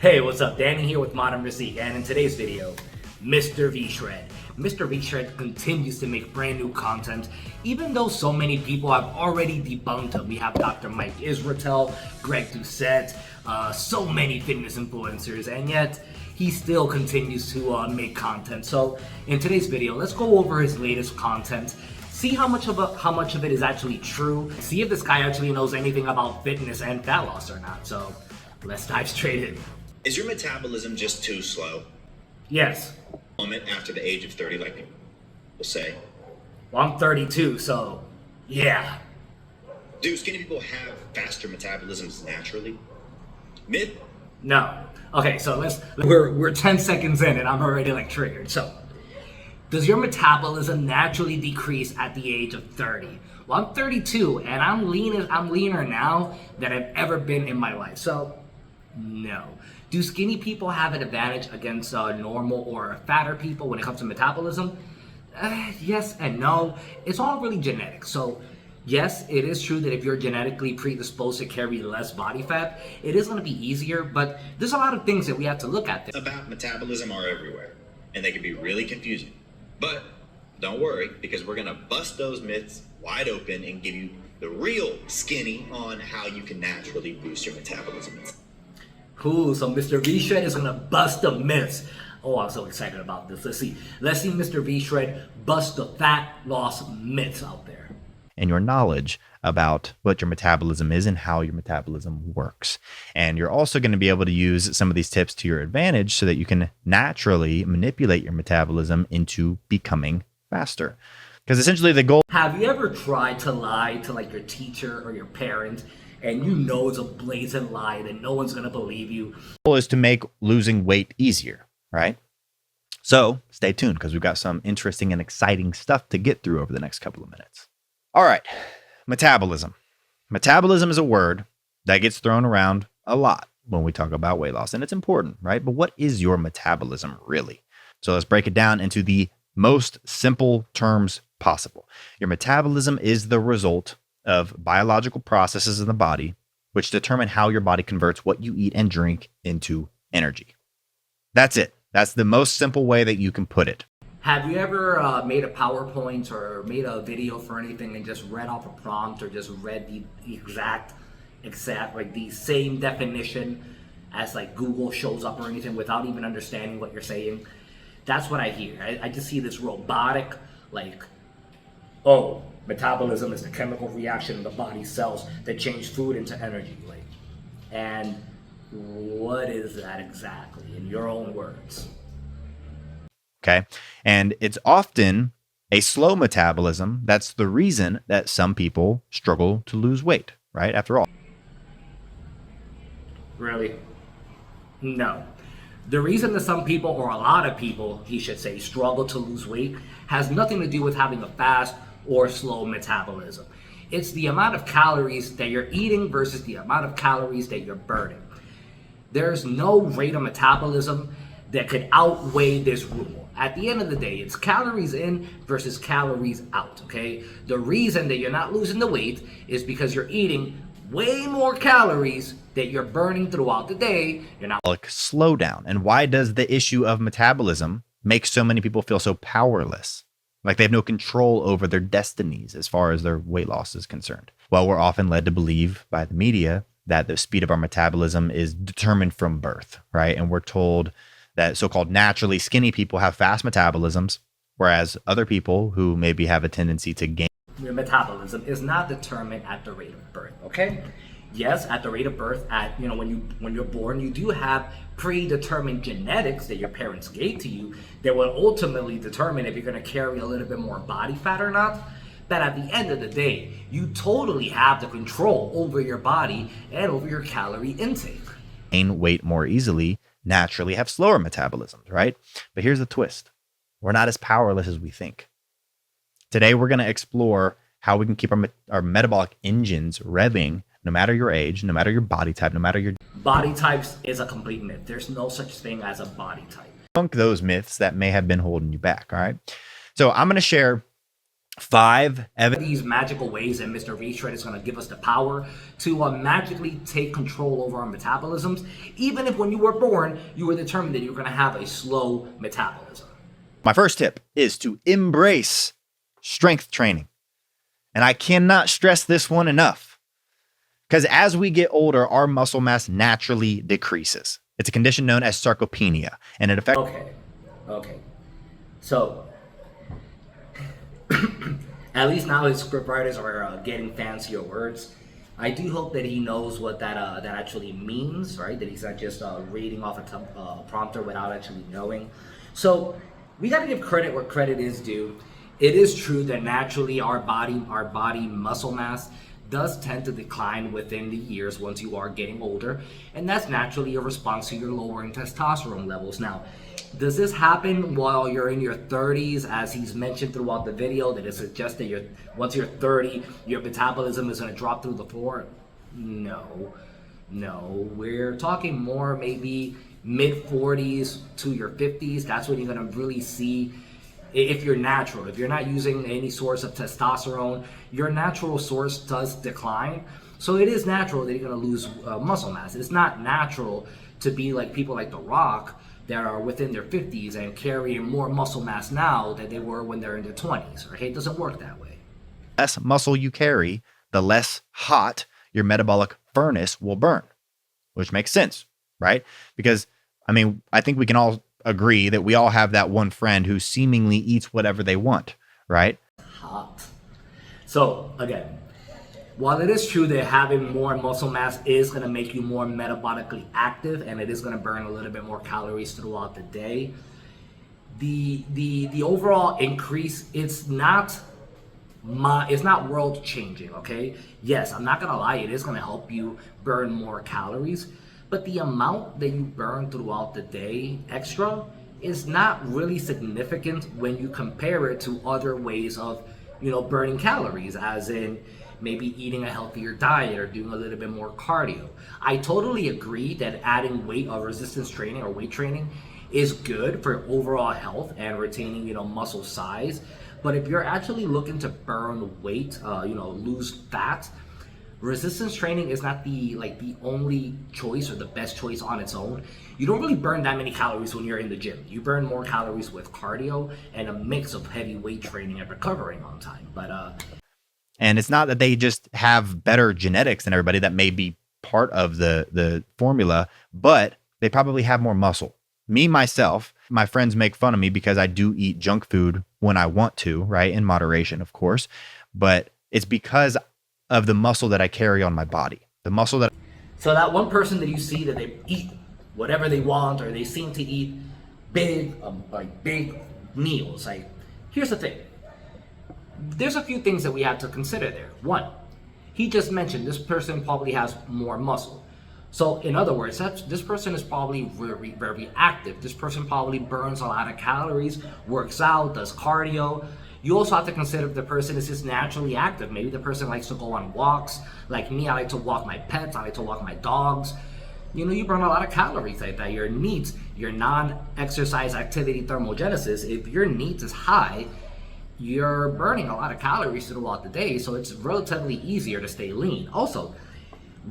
Hey, what's up? Danny here with Modern Physique, and in today's video, Mr. V-Shred. Mr. V-Shred continues to make brand new content, even though so many people have already debunked him. We have Dr. Mike Israetel, Greg Doucette, so many fitness influencers, and yet he still continues to make content. So in today's video, let's go over his latest content, see how much of it is actually true, see if this guy actually knows anything about fitness and fat loss or not. So let's dive straight in. Is your metabolism just too slow? Yes. Moment after the age of 30, like we'll say. Well, I'm 32, so yeah. Do skinny people have faster metabolisms naturally? Myth? No. Okay, so we're 10 seconds in and I'm already like triggered. So, does your metabolism naturally decrease at the age of 30? Well, I'm 32 and I'm leaner now than I've ever been in my life. So, no. Do skinny people have an advantage against normal or fatter people when it comes to metabolism? Yes and no. It's all really genetic. So yes, it is true that if you're genetically predisposed to carry less body fat, it is going to be easier, but there's a lot of things that we have to look at. About metabolism are everywhere, and they can be really confusing. But don't worry, because we're going to bust those myths wide open and give you the real skinny on how you can naturally boost your metabolism. Cool, so Mr. V-Shred is gonna bust the myths. Oh, I'm so excited about this. Let's see Mr. V-Shred bust the fat loss myths out there. And your knowledge about what your metabolism is and how your metabolism works. And you're also going to be able to use some of these tips to your advantage so that you can naturally manipulate your metabolism into becoming faster. Because essentially the goal... Have you ever tried to lie to like your teacher or your parent, and you know it's a blatant lie that no one's going to believe you? The goal is to make losing weight easier, right? So stay tuned because we've got some interesting and exciting stuff to get through over the next couple of minutes. All right, metabolism. Metabolism is a word that gets thrown around a lot when we talk about weight loss, and it's important, right? But what is your metabolism really? So let's break it down into the most simple terms possible. Your metabolism is the result of biological processes in the body, which determine how your body converts what you eat and drink into energy. That's it. That's the most simple way that you can put it. Have you ever made a PowerPoint or made a video for anything and just read off a prompt or just read the exact, like the same definition as like Google shows up or anything without even understanding what you're saying? That's what I hear. I just see this robotic, like, oh, metabolism is the chemical reaction in the body's cells that change food into energy. Like, and what is that exactly in your own words? Okay. And it's often a slow metabolism. That's the reason that some people struggle to lose weight, right? After all. Really? No. The reason that some people, or a lot of people, he should say, struggle to lose weight has nothing to do with having a fast or slow metabolism. It's the amount of calories that you're eating versus the amount of calories that you're burning. There's no rate of metabolism that could outweigh this rule. At the end of the day, it's calories in versus calories out, okay? The reason that you're not losing the weight is because you're eating way more calories that you're burning throughout the day. You're not... Slow down. And why does the issue of metabolism make so many people feel so powerless? Like they have no control over their destinies as far as their weight loss is concerned. Well, we're often led to believe by the media that the speed of our metabolism is determined from birth, right? And we're told that so-called naturally skinny people have fast metabolisms, whereas other people who maybe have a tendency to gain... Your metabolism is not determined at the rate of birth, okay? Yes, at the rate of birth, when you're born, you do have predetermined genetics that your parents gave to you that will ultimately determine if you're going to carry a little bit more body fat or not. But at the end of the day, you totally have the control over your body and over your calorie intake. Gain weight more easily, naturally have slower metabolisms, right? But here's the twist. We're not as powerless as we think. Today, we're going to explore how we can keep our metabolic engines revving no matter your age, no matter your body type, no matter your... Body types is a complete myth. There's no such thing as a body type. Debunk those myths that may have been holding you back, all right? So I'm going to share 5 evidence. These magical ways that Mr. Retread is going to give us the power to magically take control over our metabolisms, even if when you were born, you were determined that you were going to have a slow metabolism. My first tip is to embrace strength training. And I cannot stress this one enough, because as we get older, our muscle mass naturally decreases. It's a condition known as sarcopenia, and it affects. Okay. So, at least now his scriptwriters are getting fancier words. I do hope that he knows what that actually means, right? That he's not just reading off a prompter without actually knowing. So, we got to give credit where credit is due. It is true that naturally our body muscle mass does tend to decline within the years once you are getting older, and that's naturally a response to your lowering testosterone levels. Now, does this happen while you're in your 30s, as he's mentioned throughout the video, that it suggests that once you're 30, your metabolism is going to drop through the floor? No, we're talking more maybe mid 40s to your 50s. That's when you're going to really see, if you're natural, if you're not using any source of testosterone, your natural source does decline. So it is natural that you're going to lose muscle mass. It's not natural to be like people like The Rock that are within their 50s and carrying more muscle mass now than they were when they're in their 20s. Okay, it doesn't work that way. Less muscle you carry, the less hot your metabolic furnace will burn, which makes sense, right? Because, I mean, I think we can all agree that we all have that one friend who seemingly eats whatever they want, right? Hot. So, again, while it is true that having more muscle mass is going to make you more metabolically active and it is going to burn a little bit more calories throughout the day, the overall increase, it's not world changing, okay? Yes, I'm not going to lie, it is going to help you burn more calories, but the amount that you burn throughout the day extra is not really significant when you compare it to other ways of, burning calories, as in maybe eating a healthier diet or doing a little bit more cardio. I totally agree that adding weight or resistance training or weight training is good for overall health and retaining, muscle size. But if you're actually looking to burn weight, lose fat, resistance training is not the only choice or the best choice on its own. You don't really burn that many calories when you're in the gym. You burn more calories with cardio and a mix of heavy weight training and recovering on time. And it's not that they just have better genetics than everybody. That may be part of the formula, but they probably have more muscle. Me, myself, my friends make fun of me because I do eat junk food when I want to, right? In moderation, of course. But it's because of the muscle that I carry on my body. So that one person that you see that they eat whatever they want, or they seem to eat big meals. Here's the thing. There's a few things that we have to consider there. One, he just mentioned this person probably has more muscle. So in other words, this person is probably very, very active. This person probably burns a lot of calories, works out, does cardio. You also have to consider if the person is just naturally active. Maybe the person likes to go on walks. Like me, I like to walk my pets, I like to walk my dogs. You burn a lot of calories like that. Your NEAT, your non-exercise activity thermogenesis, if your NEAT is high, you're burning a lot of calories throughout the day, so it's relatively easier to stay lean. Also,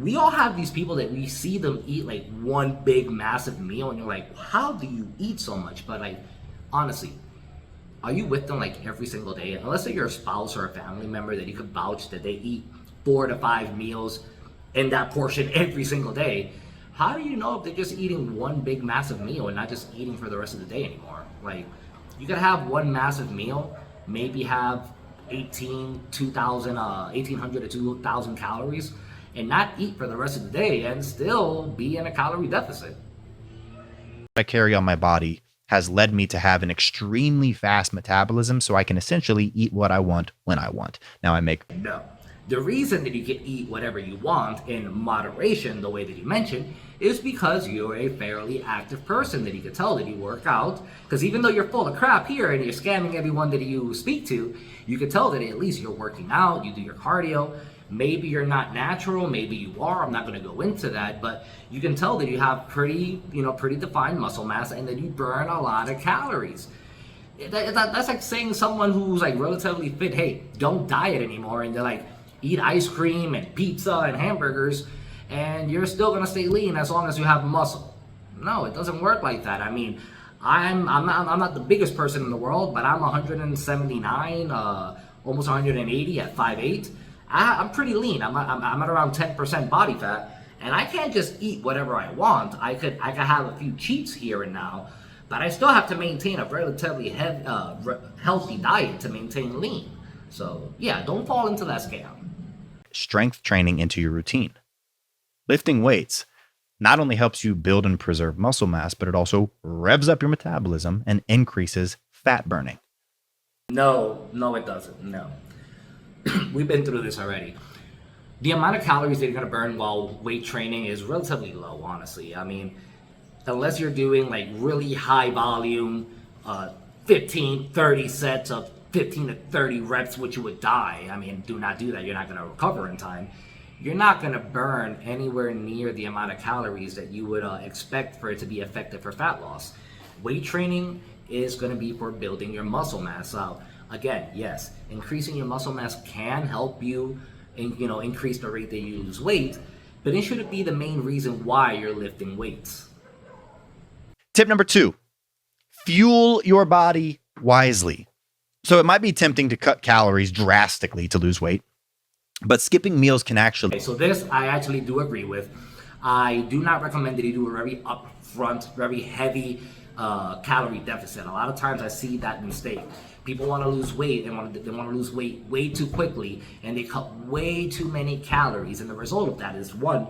we all have these people that we see them eat like one big massive meal, and you're like, how do you eat so much? But honestly, are you with them every single day? Unless they're your spouse or a family member that you could vouch that they eat 4 to 5 meals in that portion every single day, how do you know if they're just eating one big massive meal and not just eating for the rest of the day anymore? You could have one massive meal, maybe have 1,800 to 2,000 calories, and not eat for the rest of the day and still be in a calorie deficit. I carry on my body has led me to have an extremely fast metabolism, so I can essentially eat what I want when I want. No. The reason that you can eat whatever you want in moderation, the way that you mentioned, is because you're a fairly active person, that you can tell that you work out. Because even though you're full of crap here and you're scamming everyone that you speak to, you can tell that at least you're working out, you do your cardio. Maybe you're not natural, maybe you are, I'm not going to go into that, but you can tell that you have pretty defined muscle mass and that you burn a lot of calories. That's like saying someone who's like relatively fit, hey, don't diet anymore, and they're like, eat ice cream and pizza and hamburgers, and you're still gonna stay lean as long as you have muscle. No, it doesn't work like that. I mean, I'm not the biggest person in the world, but I'm 179, almost 180 at 5'8". I'm pretty lean. I'm at around 10% body fat, and I can't just eat whatever I want. I could have a few cheats here and now, but I still have to maintain a relatively healthy diet to maintain lean. So yeah, don't fall into that scam. Strength training into your routine. Lifting weights not only helps you build and preserve muscle mass, but it also revs up your metabolism and increases fat burning. No, it doesn't. No. We've been through this already. The amount of calories that you're gonna burn while weight training is relatively low, honestly. I mean, unless you're doing like really high volume, 15, 30 sets of 15 to 30 reps, which you would die. I mean, do not do that. You're not gonna recover in time. You're not gonna burn anywhere near the amount of calories that you would expect for it to be effective for fat loss. Weight training is gonna be for building your muscle mass. So again, yes, increasing your muscle mass can help you, increase the rate that you lose weight, but it shouldn't be the main reason why you're lifting weights. Tip number 2, fuel your body wisely. So it might be tempting to cut calories drastically to lose weight, but skipping meals can actually... Okay, so this I actually do agree with. I do not recommend that you do a very upfront, very heavy calorie deficit. A lot of times I see that mistake. People want to lose weight and they want to lose weight way too quickly, and they cut way too many calories. And the result of that is, one,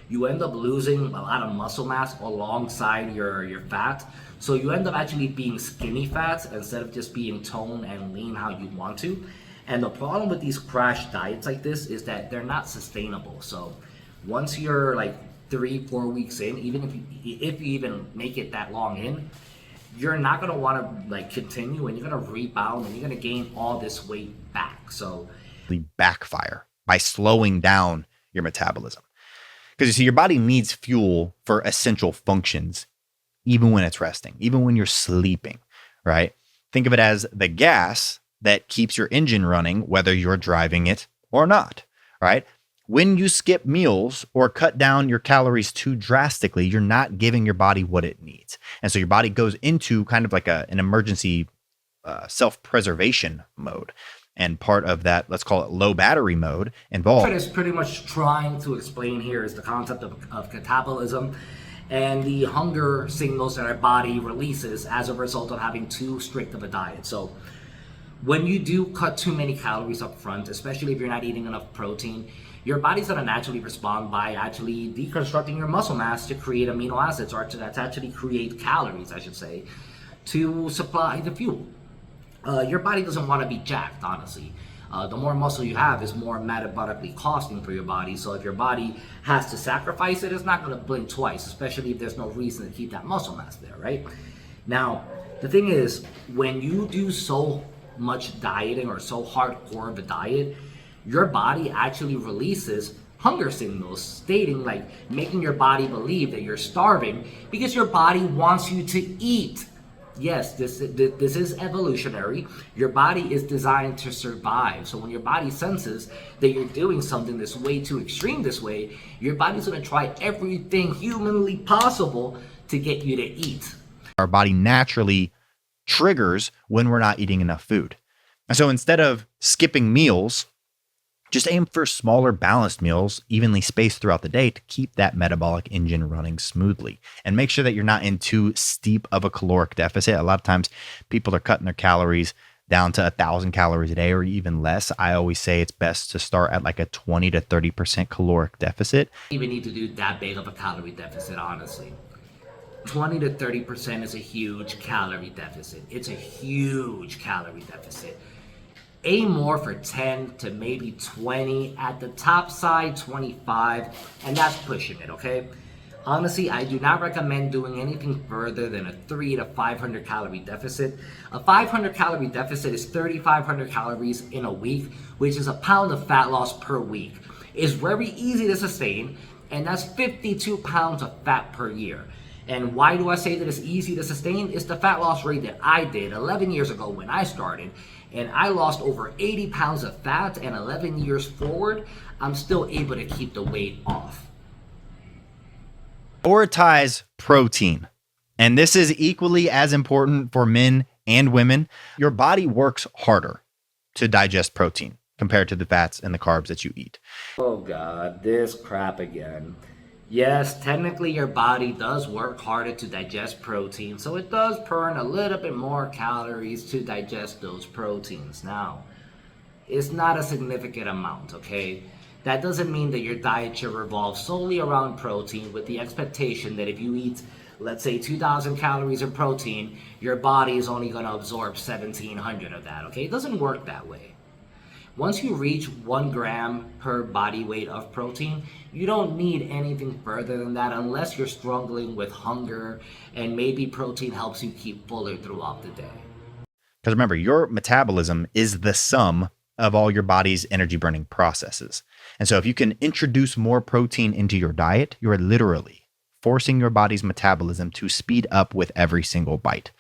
you end up losing a lot of muscle mass alongside your fat. So you end up actually being skinny fat instead of just being toned and lean how you want to. And the problem with these crash diets like this is that they're not sustainable. So once you're like 3-4 weeks in, even if you even make it that long in, you're not gonna want to like continue, and you're gonna rebound and you're gonna gain all this weight back. So backfire by slowing down your metabolism. Because you see, your body needs fuel for essential functions, even when it's resting, even when you're sleeping, right? Think of it as the gas that keeps your engine running, whether you're driving it or not, right? When you skip meals or cut down your calories too drastically, you're not giving your body what it needs. And so your body goes into kind of like an emergency self-preservation mode. And part of that, let's call it low battery mode, involved. What it's pretty much trying to explain here is the concept of catabolism and the hunger signals that our body releases as a result of having too strict of a diet. So when you do cut too many calories up front, especially if you're not eating enough protein, your body's gonna naturally respond by actually deconstructing your muscle mass to create amino acids, or to actually create calories, I should say, to supply the fuel. Your body doesn't want to be jacked, honestly. The more muscle you have is more metabolically costing for your body. So if your body has to sacrifice it, it's not going to blink twice, especially if there's no reason to keep that muscle mass there, right? Now, the thing is, when you do so much dieting or so hardcore of a diet, your body actually releases hunger signals, stating, like, making your body believe that you're starving because your body wants you to eat. Yes, this is evolutionary. Your body is designed to survive. So when your body senses that you're doing something that's way too extreme this way, your body's going to try everything humanly possible to get you to eat. Our body naturally triggers when we're not eating enough food. And so instead of skipping meals, just aim for smaller, balanced meals, evenly spaced throughout the day, to keep that metabolic engine running smoothly. And make sure that you're not in too steep of a caloric deficit. A lot of times people are cutting their calories down to 1,000 calories a day or even less. I always say it's best to start at like a 20 to 30% caloric deficit. You even need to do that big of a calorie deficit, honestly. 20 to 30% is a huge calorie deficit. It's a huge calorie deficit. Aim more for 10 to maybe 20, at the top side 25, and that's pushing it, okay? Honestly, I do not recommend doing anything further than a 300 to 500 calorie deficit. A 500 calorie deficit is 3,500 calories in a week, which is a pound of fat loss per week. It's very easy to sustain, and that's 52 pounds of fat per year. And why do I say that it's easy to sustain? It's the fat loss rate that I did 11 years ago when I started, and I lost over 80 pounds of fat, and 11 years forward, I'm still able to keep the weight off. Prioritize protein. And this is equally as important for men and women. Your body works harder to digest protein compared to the fats and the carbs that you eat. Oh God, this crap again. Yes, technically your body does work harder to digest protein, so it does burn a little bit more calories to digest those proteins. Now, it's not a significant amount, okay? That doesn't mean that your diet should revolve solely around protein with the expectation that if you eat, let's say 2,000 calories of protein, your body is only going to absorb 1,700 of that, okay? It doesn't work that way. Once you reach 1 gram per body weight of protein, you don't need anything further than that unless you're struggling with hunger and maybe protein helps you keep fuller throughout the day. Because remember, your metabolism is the sum of all your body's energy burning processes. And so if you can introduce more protein into your diet, you are literally forcing your body's metabolism to speed up with every single bite.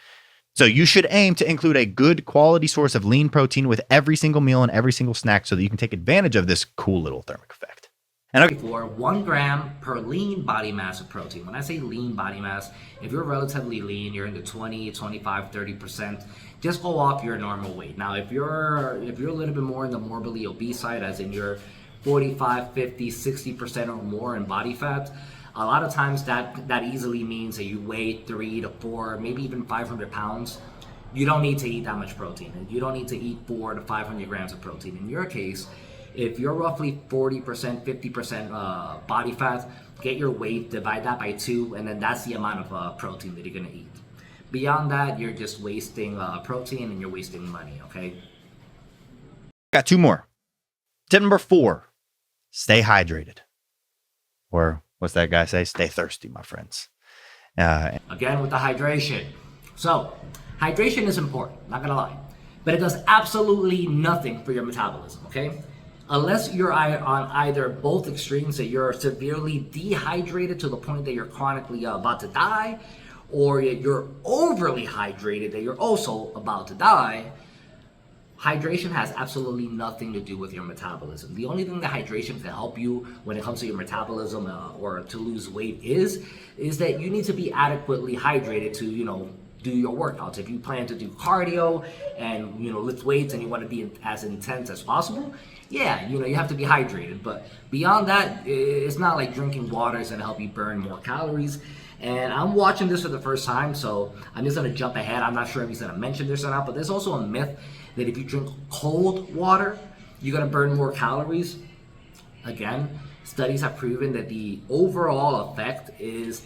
So you should aim to include a good quality source of lean protein with every single meal and every single snack so that you can take advantage of this cool little thermic effect. And okay, For 1 gram per lean body mass of protein. When I say lean body mass, if you're relatively lean, you're in the 20, 25, 30%, just go off your normal weight. Now, if you're a little bit more in the morbidly obese side, as in you're 45, 50, 60% or more in body fat, a lot of times that easily means that you weigh 3 to 4, maybe even 500 pounds. You don't need to eat that much protein. And you don't need to eat 4 to 500 grams of protein. In your case, if you're roughly 40%, 50% body fat, get your weight, divide that by 2, and then that's the amount of protein that you're going to eat. Beyond that, you're just wasting protein and you're wasting money, okay? got 2 more. Tip number 4, stay hydrated. Or what's that guy say? Stay thirsty, my friends. Again, with the hydration. So, hydration is important, not gonna lie. But it does absolutely nothing for your metabolism, okay? Unless you're on either both extremes, that you're severely dehydrated to the point that you're chronically about to die, or you're overly hydrated that you're also about to die. Hydration has absolutely nothing to do with your metabolism. The only thing that hydration can help you when it comes to your metabolism or to lose weight is that you need to be adequately hydrated to, do your workouts. If you plan to do cardio and, lift weights and you want to be as intense as possible, yeah, you have to be hydrated. But beyond that, it's not like drinking water is going to help you burn more calories. And I'm watching this for the first time, so I'm just going to jump ahead. I'm not sure if he's going to mention this or not, but there's also a myth that if you drink cold water, you're going to burn more calories. Again, studies have proven that the overall effect is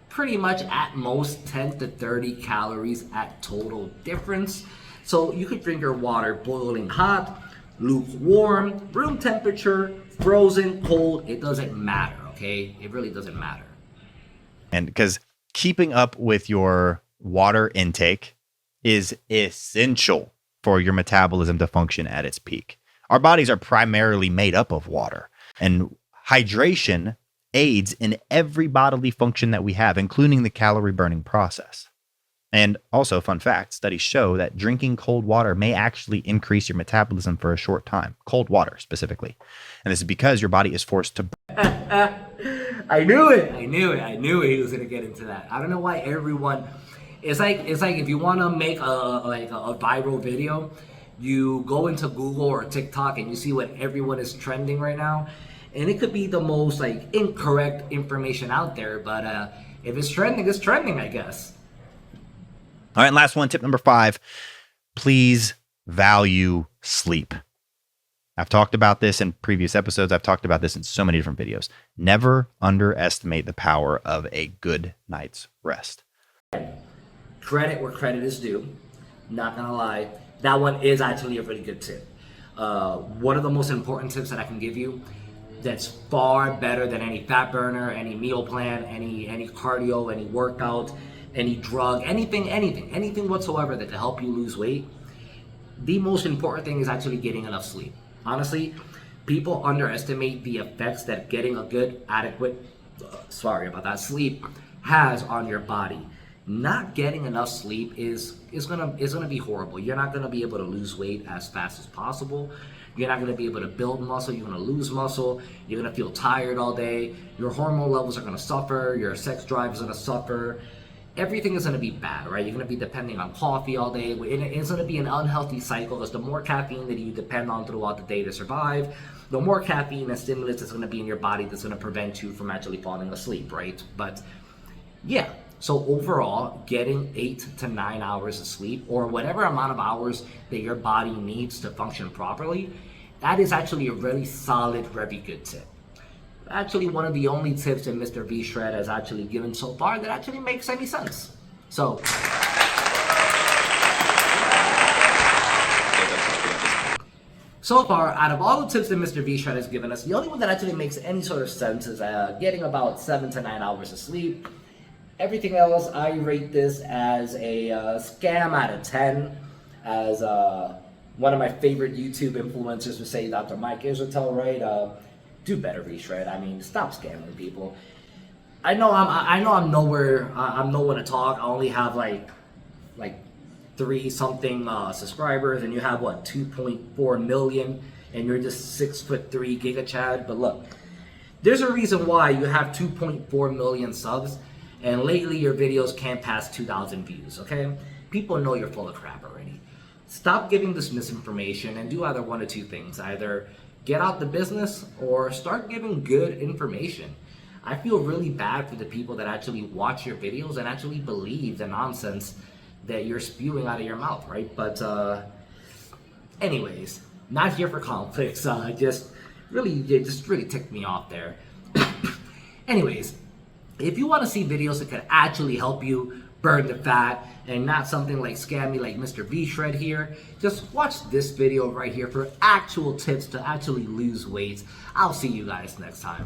pretty much at most 10 to 30 calories at total difference. So you could drink your water boiling hot, lukewarm, room temperature, frozen, cold. It doesn't matter, okay? It really doesn't matter. And because keeping up with your water intake is essential for your metabolism to function at its peak. Our bodies are primarily made up of water, and hydration aids in every bodily function that we have, including the calorie burning process. And also, fun fact, studies show that drinking cold water may actually increase your metabolism for a short time, cold water specifically. And this is because your body is forced to I knew it. I knew he was gonna get into that. I don't know why everyone. It's like if you want to make a viral video, you go into Google or TikTok and you see what everyone is trending right now, and it could be the most incorrect information out there. But if it's trending, I guess. All right, and last one, tip number 5, please value sleep. I've talked about this in previous episodes. I've talked about this in so many different videos. Never underestimate the power of a good night's rest. Credit where credit is due. Not gonna lie, that one is actually a really good tip. One of the most important tips that I can give you that's far better than any fat burner, any meal plan, any cardio, any workout, any drug, anything whatsoever that can help you lose weight. The most important thing is actually getting enough sleep. Honestly, people underestimate the effects that getting a good, adequate, sleep has on your body. Not getting enough sleep is gonna be horrible. You're not gonna be able to lose weight as fast as possible. You're not gonna be able to build muscle. You're gonna lose muscle. You're gonna feel tired all day. Your hormone levels are gonna suffer. Your sex drive is gonna suffer. Everything is gonna be bad, right? You're gonna be depending on coffee all day. It's gonna be an unhealthy cycle because the more caffeine that you depend on throughout the day to survive, the more caffeine and stimulus is gonna be in your body that's gonna prevent you from actually falling asleep, right? But yeah, so overall, getting 8 to 9 hours of sleep, or whatever amount of hours that your body needs to function properly, that is actually a really solid, very good tip. Actually, one of the only tips that Mr. V Shred has actually given so far that actually makes any sense. So far, out of all the tips that Mr. V Shred has given us, the only one that actually makes any sort of sense is getting about 7 to 9 hours of sleep. Everything else, I rate this as a scam out of 10. As one of my favorite YouTube influencers would say, Dr. Mike Israetel, right? Do better, V-Shred. I mean, stop scamming people. I know I'm nowhere. I'm nowhere to talk. I only have like 3 something subscribers, and you have what, 2.4 million, and you're just 6'3" Giga Chad. But look, there's a reason why you have 2.4 million subs, and lately your videos can't pass 2,000 views. Okay, people know you're full of crap already. Stop giving this misinformation and do either one of two things: either get out the business or start giving good information. I feel really bad for the people that actually watch your videos and actually believe the nonsense that you're spewing out of your mouth, right? But anyways, not here for conflicts. Just really ticked me off there. Anyways, if you want to see videos that could actually help you burn the fat and not something like scammy like Mr. V Shred here, just watch this video right here for actual tips to actually lose weight. I'll see you guys next time.